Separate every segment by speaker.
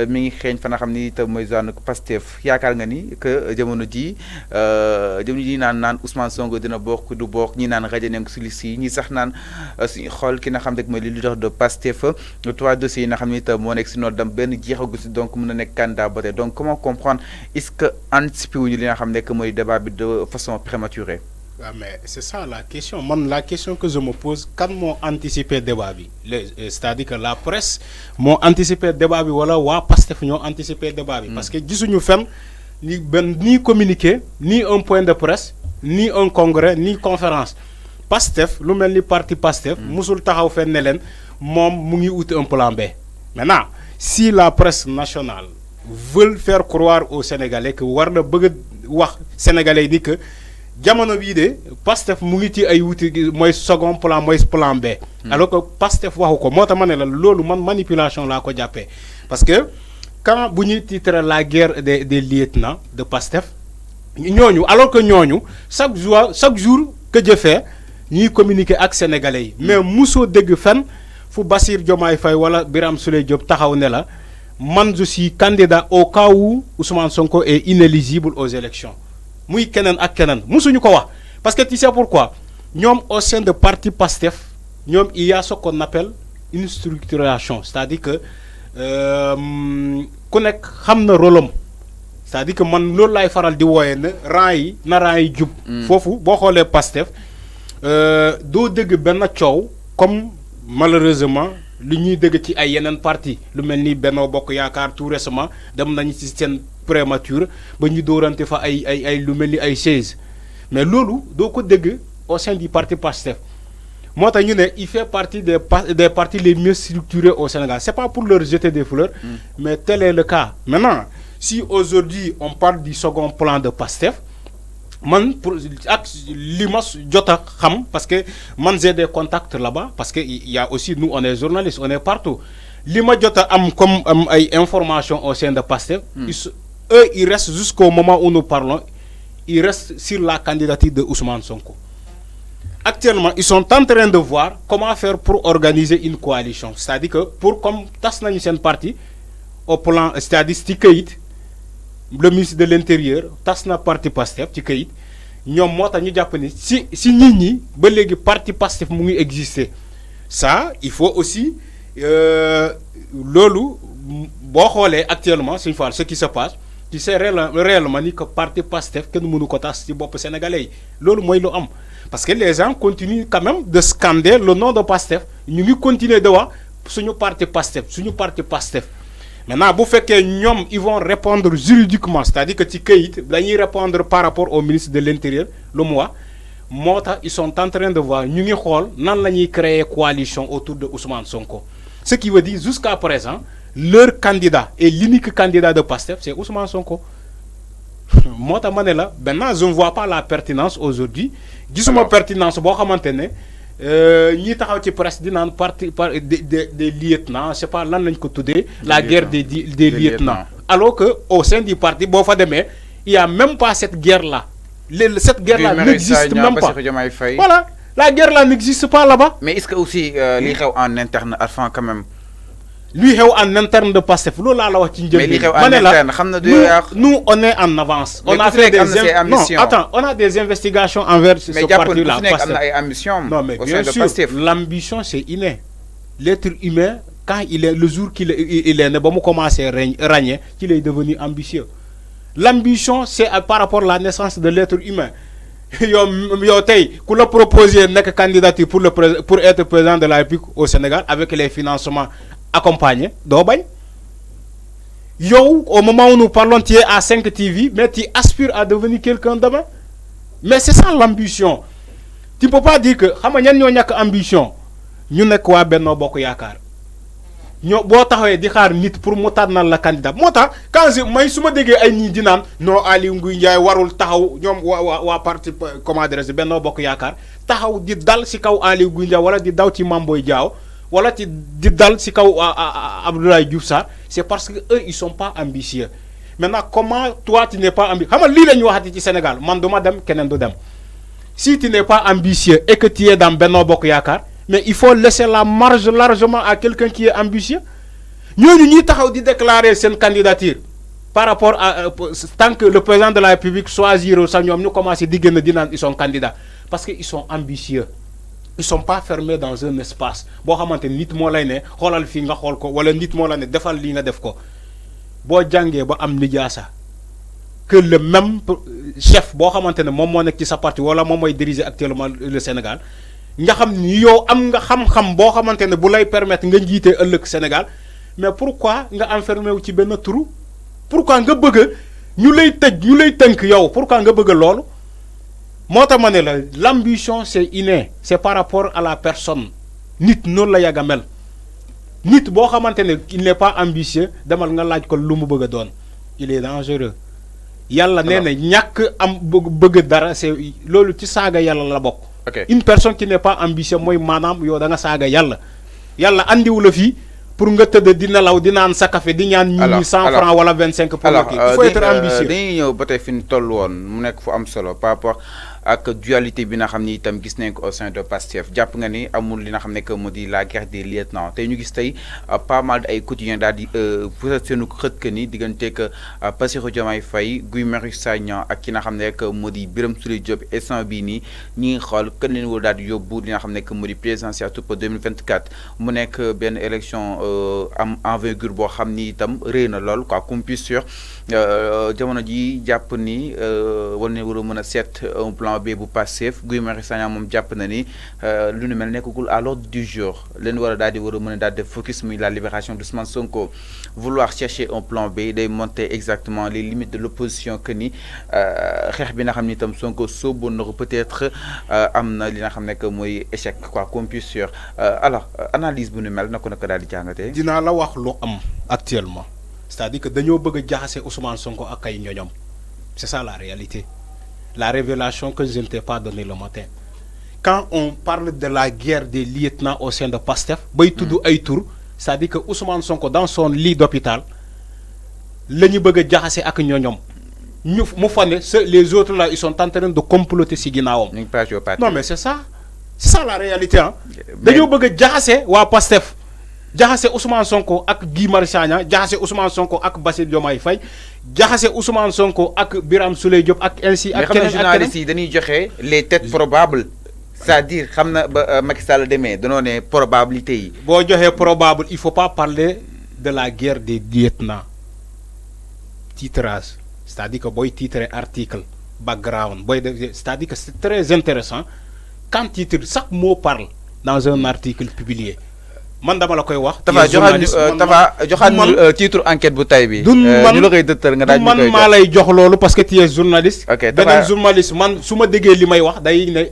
Speaker 1: mi ngi xeeñ fa nga xam ni itam mooy zone Pastef yaakaar nga ni que jamono ji naan Ousmane Sonko dina bokk du bokk ñi naan rajo nekk si liste yi ñi sax naan suñu xool ki nga xam rek mooy le leader de Pastef 3 dossiers yi nga xam ni itam moo nekk si noonu dem benn jeexagu si donc mën na nekk candidat ba tey donc comment comprendre est-ce que anticiper wuñu li nga xam nekk mooy débat bi de façon prématurée.
Speaker 2: Ah, mais c'est ça la question. La question que je me pose, quand m'ont anticipé le débat, c'est-à-dire que la presse m'a anticipé le débat, voilà, Pastef m'ont anticipé le débat. Parce que nous faisons ni communiqué, ni un point de presse, ni un congrès, ni conférence. Pastef, le même parti Pastef, musul taxaw fait nelen, mom mungi out un plan B. Maintenant, si la presse nationale veut faire croire aux Sénégalais que war na bëgg wax Sénégalais dit que jamono bii de Pastef mu ngi ci ay wuti mooy second plan mooy plan B. alors que Pastef waxu ko moo tax ma ne la loolu man manipulation laa ko jàppee. parce que quand bu ñuy titrer la guerre des lieutenants de Pastef ñooñu alors que ñooñu chaque jour que Dieu fait ñuy communiquer ak sénégalais yi. mais musoo dégg fenn fu Bassirou Diomaye Faye wala Birame Souleye Diop taxaw ne la man je suis candidat au cas où Ousmane Sonko est inéligible aux élections. muy keneen ak keneen musuñu ko wax parce que tu sais pourquoi ñoom au sein de parti Pastef ñoom il y a ce qu'on appelle une structuration c'est-à-dire que ku nekk xam na rôle am c'est-à-dire que man loolu laay faral di wooyee ne rang yi jub. foofu boo xoolee Pastef doo dégg benn coow comme malheureusement lu ñuy dégg ci ay yeneen parti lu mel ni Benno Bokk Yaakaar tout récemment dem nañu ci seen prémature ba ñu dóorante fa ay lu mel ni ay 16 mais loolu doo ko dégg au sein du parti Pastef moo tax ñu ne il fait partie des partis les mieux structurés au Sénégal c'est pas pour leur jeter des fleurs mais tel est le cas maintenant si aujourd'hui on parle du second plan de Pastef man pour ak li ma jot a xam parce que man j'ai des contacts là-bas parce que il y a aussi nous on est journalistes on est partout li ma jot a am comme ay informations au sein de Pastef eux ils restent jusqu'au moment où nous parlons ils restent sur la candidature de Ousmane Sonko. Actuellement ils sont en train de voir comment faire pour organiser une coalition c'est-à-dire que pour comme tas nañu seen parti au plan c'est-à-dire ci këyit le ministre de l'Intérieur tas na parti Pastef ci këyit ñoom moo tax ñu jàpp ni si nit ñi ba léegi parti Pastef mu ngi exister ça il faut aussi loolu boo xoolee actuellement suñu faal ce qui se passe tu sais réellement ni que parti Pastef kenn mënu ko tas ci bopp sénégalais yi loolu mooy lu am parce que les gens continuent quand même de scander le nom de Pastef ñu ngi continuer de wax suñu parti Pastef maintenant bu fekkee ñoom ils vont répondre juridiquement c'est-à-dire que ci këyit dañuy répondre par rapport au ministre de l'Intérieur lu mu wax moo tax ils sont en train de voir ñu ngi xool nan la ñuy créer coalition autour de Ousmane Sonko ce qui veut dire jusqu'à présent leur candidat et l'unique candidat de Pastef c'est Ousmane Sonko moo tax ma ne la maintenant je ne vois pas la pertinence aujourd'hui gisuma pertinence boo xamante ne ñi taxaw ci presse di naan parti des lieutenants c'est pas lan lañ ko tuddee la guerre des lieutenants alors que au sein du parti boo fa demee il y a même pas cette guerre là cette guerre là n'existe même pas voilà la guerre là n'existe pas là-bas.
Speaker 1: mais est-ce que aussi li xew en interne Arfan quand même
Speaker 2: lui xew en interne de Pastef loolu laa la wax ci njëriñ.
Speaker 1: mais li xew en interne xam na
Speaker 2: nous on est en avance. on a fait on a des investigations envers ce parti là.
Speaker 1: mais am na ay ambitions.
Speaker 2: non mais bien sûr l'ambition c'est inné. l'être humain quand il est le jour qu'il est né ba mu commencé ràññee ci lay devenu ambitieux. l'ambition c'est par rapport à la naissance de l'être humain yow tey ku la proposer nekk candidature pour être président de la République au Sénégal avec les financements accompagnés doo bañ yow au moment où nous parlons tu es à 5 TV mais tu aspires à devenir quelqu'un demain mais c'est ça l'ambition tu peux pas dire que xam nga ñan ñoo ñàkk ambition ñu nekk waa Benno Bokk Yaakaar ñoo boo taxawee di xaar nit pour mu tànnal la candidat moo tax quand may su ma déggee ay ñii di naan non Aliou Ngouille Ndiaye warul taxaw ñoom waa parti comment dirais-je Benno Bokk Yaakaar taxaw di dal ci kaw Aliou Ngouille Ndiaye wala di daw ci Mame Boye Diao wala di dal ci kaw Abdoulaye Diouf Sarr c'est parce que eux ils sont pas ambitieux maintenant comment toi tu n'es pas ambitieux xam nga lii la ñu waxati ci Sénégal man du ma dem keneen du dem si tu n'es pas ambitieux et que tu es dans Benno Bokk Yaakaar mais il faut laisser la marge largement à quelqu'un qui est ambitieux ñooñu ñuy taxaw di déclarer seen candidature par rapport à tant que le président de la République choisir sax ñoom ñu commencé di génn di naan ils sont candidats parce que ils sont ambitieux. Ils sont pas fermés dans un espace boo xamante nit moo lay ne xoolal fii nga xool ko wala nit moo la ne defal lii nga def ko boo jàngee ba am lijaasa que le même chef boo xamante ne moom moo nekk ci sa parti wala moom mooy diriger actuellement le Sénégal nga xam ni yow am nga xam-xam boo xamante ne bu lay permettre nga jiite ëllëg Sénégal mais pourquoi nga enfermé wu ci benn trou pourquoi nga bëgg ñu lay tëj ñu lay tënk yow pourquoi nga bëgg loolu. moo tax ma ne la l'ambition c'est inné c'est par rapport à la personne nit noonu la yàgg a mel nit boo xamante ne il n'est pas ambitieux demal nga laaj ko lu mu bëgg a doon il est dangereux. yàlla nee na ñàkk am bëgg dara c'est loolu ci saaga yàlla la bokk. une personne qui n'est pas ambitieux mooy maanaam yow da nga saaga yàlla yàlla andiwu la fii pour nga tëdd di nelaw di naan sa café di ñaan ñu 100 francs wala 25 pour le kii il faut être ambitieux.
Speaker 1: dañuy ñëw ba tey fi ñu toll woon mu nekk fu am solo par rapport ak dualité bi nga xam ni itam gis nañ ko au sein de Pastef jàpp nga ni amul li nga xam ne que mu di la guerre des lieutenants tey ñu gis tey pas mal de ay quotidiens daal di peut-être seenu xët que ni digganteeg Bassirou Diomaye Faye Guy Marius Sagna ak ki nga xam ne que mu di Birame Souleye Diop instant bii nii ñi ngi xool kën leen wala daal di yóbbu li nga xam ne que mu di présidentielle pour 2024 mu nekk benn élection am envergure boo xam ni itam rëy na lool quoi comme puis sûr jamono ji jàpp ni war ne war a mën a seet un plan B bu Pastef Guy Marius Sagna moom jàpp na ni lu nu mel nekkagul à l'ordre du jour leen war a daal di war a mën a daal def focus muy la libération d'Ousmane Sonko vouloir chercher un plan B day monter exactement les limites de l'opposition que ni xeex bi nga xam ni itam Sonko sooboon na ko peut-être am na li nga xam ne que mooy échec quoi comme puis sûr alors analyse bu nu mel na ko daal di jàngatee.
Speaker 2: dinaa la wax lu am actuellement c'est-à-dire que dañoo bëgg a jaxase Ousmane Sonko ak ay ñoñom c'est ça la réalité. La révélation que je ne t'ai pas donnée le matin. Quand on parle de la guerre des lieutenants au sein de Pastef, c'est-à-dire que Ousmane Sonko, dans son lit d'hôpital, les autres là, ils sont en train de comploter si Non, mais c'est ça. C'est ça la réalité. Hein? Ils veulent jaxase wa Pastef. Jaxase Ousmane Sonko ak Guy Marius Sagna, jaxase Ousmane Sonko ak Bassirou Diomaye Faye, jaxase Ousmane Sonko ak Birame Souleye Diop ak ainsi ak
Speaker 1: keneen journalistes yi dañuy joxe les têtes probables c'est-à-dire xam na ba Macky Sall demee danoo ne probabilité yi.
Speaker 2: boo joxee probable il faut pas parler de la guerre des lieutenants titrage c'est-à-dire que booy titrer article background booy def c'est-à-dire que c'est très intéressant quand titre chaque mot parle dans un article publié. man dama la koy wax.
Speaker 1: Tafa joxaat titre enquête bu tay bi. ñu la koy dëttal nga daal ñu koy
Speaker 2: man maa lay jox loolu parce que tu es journaliste.
Speaker 1: ok
Speaker 2: beneen journaliste man su ma déggee li may wax day ne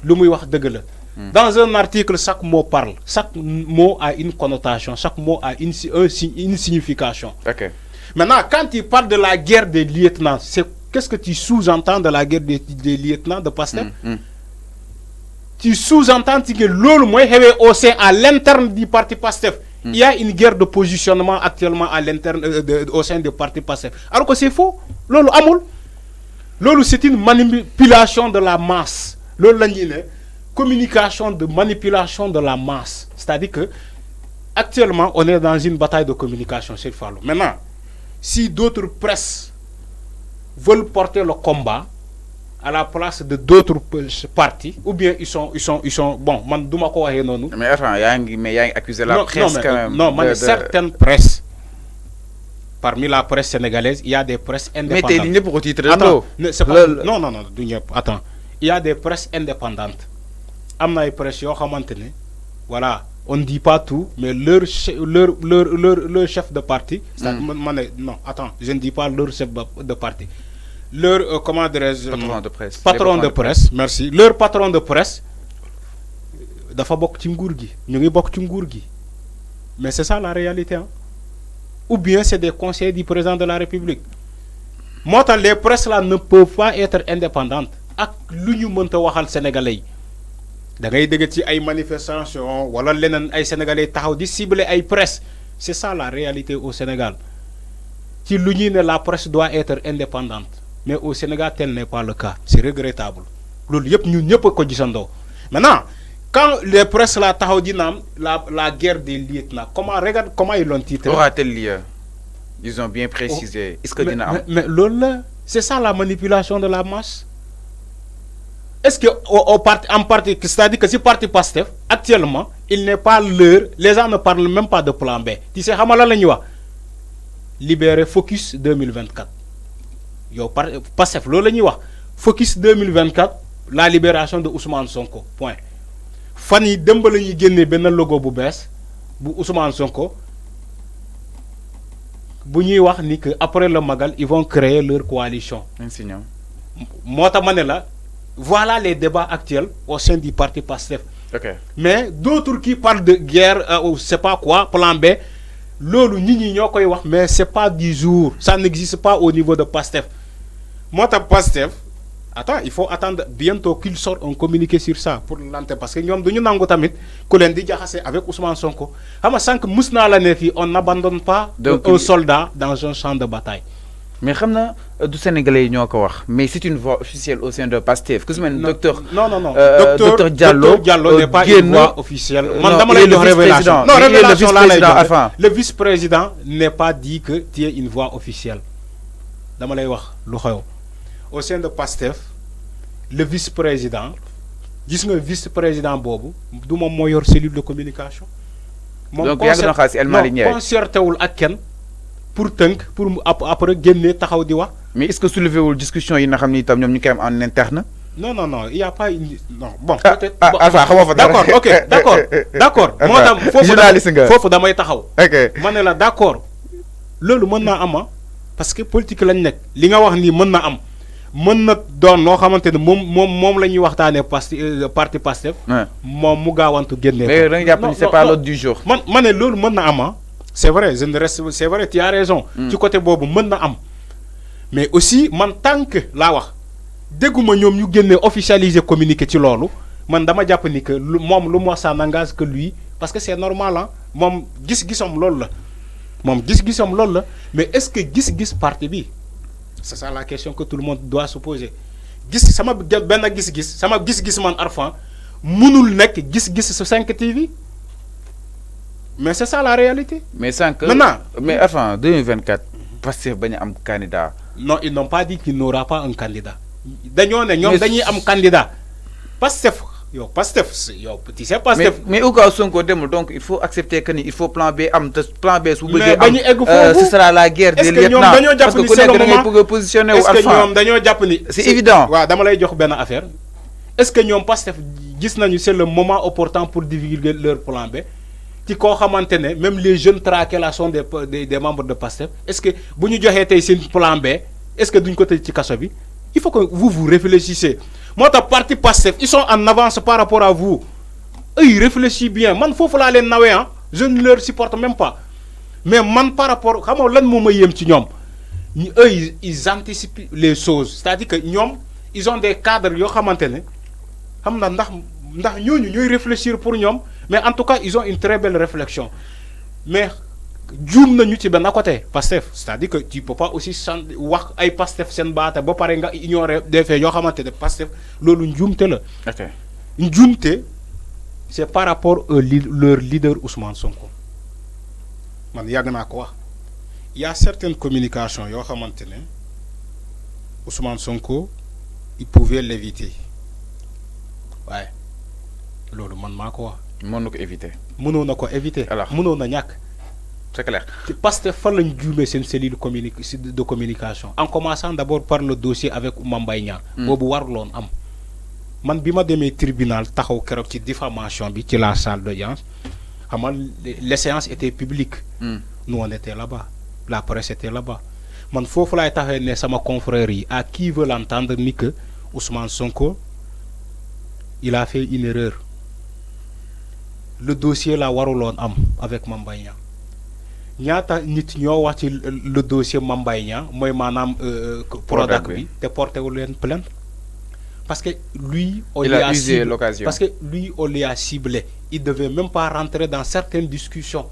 Speaker 2: lu muy wax dëgg la. Dans un article chaque mot parle chaque mot a une connotation chaque mot a une signification.
Speaker 1: ok
Speaker 2: maintenant quand tu parles de la guerre des lieutenants qu'est-ce que tu sous-entends de la guerre des lieutenants de Pastef. Tu sous-entends que l'autre moi au sein à l'interne du parti Pastef. Il y a une guerre de positionnement actuellement à l'interne au sein du parti Pastef. Alors que c'est faux. Lolo amul. Lolo c'est une manipulation de la masse. Lolo communication de manipulation de la masse. C'est-à-dire que actuellement on est dans une bataille de communication c'est fallo. Maintenant, si d'autres presses veulent porter le combat à la place de d'autres partis ou bien ils sont bon man duma ko waxé nonou
Speaker 1: mais attends mais accusé la presse quand même
Speaker 2: non mais certaines presses parmi la presse sénégalaise il y a des presses indépendantes
Speaker 1: mais t'es ñëpp ko titre
Speaker 2: c'est pas non du ñëpp attends il y a des presses indépendantes amna ay presse yo xamantene voilà on ne dit pas tout mais leur chef de parti non attends je ne dis pas leur chef de parti leur comment dirais-je patron de presse merci leur patron de presse dafa bok ci nguur gi ñu ngi bok ci nguur gi mais c'est ça la réalité hein? Ou bien c'est des conseillers du président de la République moo tax les presses là ne peuvent pas être indépendantes ak lu ñu mënta waxal sénégalais da ngay dégg ci ay manifestations wala leneen ay sénégalais taxaw di cibler ay presse c'est ça la réalité au Sénégal ci lu ñuy ne la presse doit être indépendante. Mais au Sénégal, tel n'est pas le cas. C'est regrettable. Maintenant, quand les presses là taxaw di naan la guerre des lieutenants regarde comment ils l'ont titré.
Speaker 1: Aura-t-elle lieu? Ils ont bien précisé. Est-ce que dina am?
Speaker 2: mais loolu c'est ça la manipulation de la masse. Est-ce que en partie, c'est-à-dire que si parti Pastef actuellement il n'est pas l'heure, les gens ne parlent même pas de plan B. Tu sais xam nga lan la ñuy wax libérer focus 2024 yow Pastef loolu la ñuy wax focus 2024 la libération de Ousmane Sonko point. fan yi démb la ñuy génnee benn logo bu bees bu Ousmane Sonko bu ñuy wax ni que après le Magal ils vont créer leur coalition. moo tax ma ne la voilà les débats actuels au sein du parti Pastef.
Speaker 1: Okay.
Speaker 2: Mais d'autres qui parlent de guerre ou c'est pas quoi plan B loolu nit ñi ñoo koy wax mais c'est pas du jour, ça n'existe pas au niveau de Pastef. Moo tax Pastef attends, il faut attendre bientôt qu'il sorte un communiqué sur ça pour l'antenne parce que ñoom duñu nangu tamit ku leen di jaxase avec Ousmane Sonko. Xam nga sànq mus naa la ne fii on n'abandonne pas un soldat dans un champ de bataille.
Speaker 1: Mais xam na du Sénégalais yi ñoo ko wax mais c'est une voix officielle au sein de Pastef ku si mel ni docteur.
Speaker 2: non
Speaker 1: docteur
Speaker 2: Diallo n'est pas une voix officielle. Man dama lay jox révélation. Non, révélation laa lay jox. Le vice-président n'est pas dit que tu es une voix officielle. Dama lay wax lu xew. Au sein de Pastef le vice-président gis nga vice-président boobu du moom moo yor cellule de communication.
Speaker 1: donc yàgg na xaar si El Malick Ndiaye
Speaker 2: concerté wul ak kenn pour tënk pour après génne taxaw di wax.
Speaker 1: mais est-ce que soulevé wul discussion yi nga xam ni itam ñoom ñu koy am en interne.
Speaker 2: non il y a pas une non bon.
Speaker 1: peut-être
Speaker 2: d'accord ok d'accord moo tax foofu damay taxaw.
Speaker 1: ok
Speaker 2: ma ne la d'accord loolu mën naa am parce que politique lañ nekk li nga wax nii mën na am. mën na doon noo xamante ne moom la ñuy waxtaanee parti Pastef. moom mu gaawantu génnee.
Speaker 1: mais da nga jàpp ni c'est pas l'ordre du jour.
Speaker 2: ma ne loolu mën na am c'est vrai je ne reste c'est vrai tu as raison. ci côté boobu mën na am. mais aussi man tant que laa wax dégguma ñoom ñu génnee officialiser communiqué ci loolu man dama jàpp ni que moom lu mu wax ça n'engage que lui parce que c'est normal moom gis-gisam loolu la moom gis-gisam loolu la mais est-ce que gis-gis parti bi. C'est ça la question que tout le monde doit se poser. Sama benn gis-gis sama gis-gis man Arfan mënul nekk gis-gis su 5 TV mais c'est ça la réalité.
Speaker 1: mais
Speaker 2: maintenant
Speaker 1: mais Arfan 2024 Pastef bañ a am candidat.
Speaker 2: Non, ils n'ont pas dit qu'il n'aura pas un candidat. Dañoo ne ñoom dañuy am candidat Pastef yow Pastef yow tu sais Pastef.
Speaker 1: mais au cas où Sonko demul donc il faut accepter que ni il faut plan B am te plan B su bëggee
Speaker 2: am
Speaker 1: ce sera la guerre des lieutenants parce que ku nekk da ngay bëgg a positionner wu
Speaker 2: est-ce que ñoom dañoo jàpp ni
Speaker 1: c'est évident.
Speaker 2: waaw dama lay jox benn affaire est-ce que ñoom Pastef gis nañu c'est le moment opportun pour divulguer leur plan B ci koo xamante ne même les jeunes traqués là sont des membres de Pastef est-ce que bu ñu joxee tey seen plan B est-ce que duñ ko tëj ci kaso bi il faut que vous réfléchissez. Moi, ta parti Pastef, ils sont en avance par rapport à vous. Eux, ils réfléchissent bien. Man, faut que les nawe, hein. Je ne leur supporte même pas. Mais man, par rapport, comment l'un moment yem ti ñom. Eux, ils anticipent les choses. C'est-à-dire que ñom, ils ont des cadres yo xamantene. Xamna ndax ñoñu ñoy réfléchir pour ñom, mais en tout cas, ils ont une très belle réflexion. Mais juum nañu ci benn côté Pastef c'est-à-dire que tu peux pas aussi wax ay Pastef seen baata ba pare nga ignorer des faits yoo xamante ne Pastef loolu njuumte la.
Speaker 1: ok
Speaker 2: njuumte c'est par rapport leur leader Ousmane Sonko man yàgg naa ko wax il y a certaines communications yoo xamante ne Ousmane Sonko il pouvait l'éviter waaye loolu man maa ko wax.
Speaker 1: mën na ko éviter.
Speaker 2: mënoon na ko éviter.
Speaker 1: alors
Speaker 2: mënoon na ñàkk.
Speaker 1: C'est clair.
Speaker 2: Parce que fan lañ juumee seen cellule de communication en commençant d'abord par le dossier avec Mame Mbaye Niang boobu waruloon am man bi ma demee tribunal taxaw keroog ci diffamation bi ci la salle d'audience xam nga les séances étaient publiques. Nous on était là-bas la presse était là-bas man foofu laay taxee ne sama confrère yi à qui veut l'entendre ni que Ousmane Sonko il a fait une erreur le dossier la waruloon am avec Mame Mbaye Niang ñaata nit ñoo wax ci le dossier Mame Mbaye Niang mooy maanaam Prodac bi te porté wu leen plainte parce que lui on lui a usé l'occasion parce que lui on lui a ciblé il devait même pas rentrer dans certaines discussions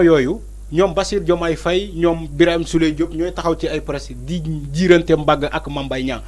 Speaker 2: yooyu ñoom Bassirou Diomaye Faye ñoom Birahim Souleye Diop ñooy taxaw ci ay presse di jiirante mbagg ak Mame Mbaye Niang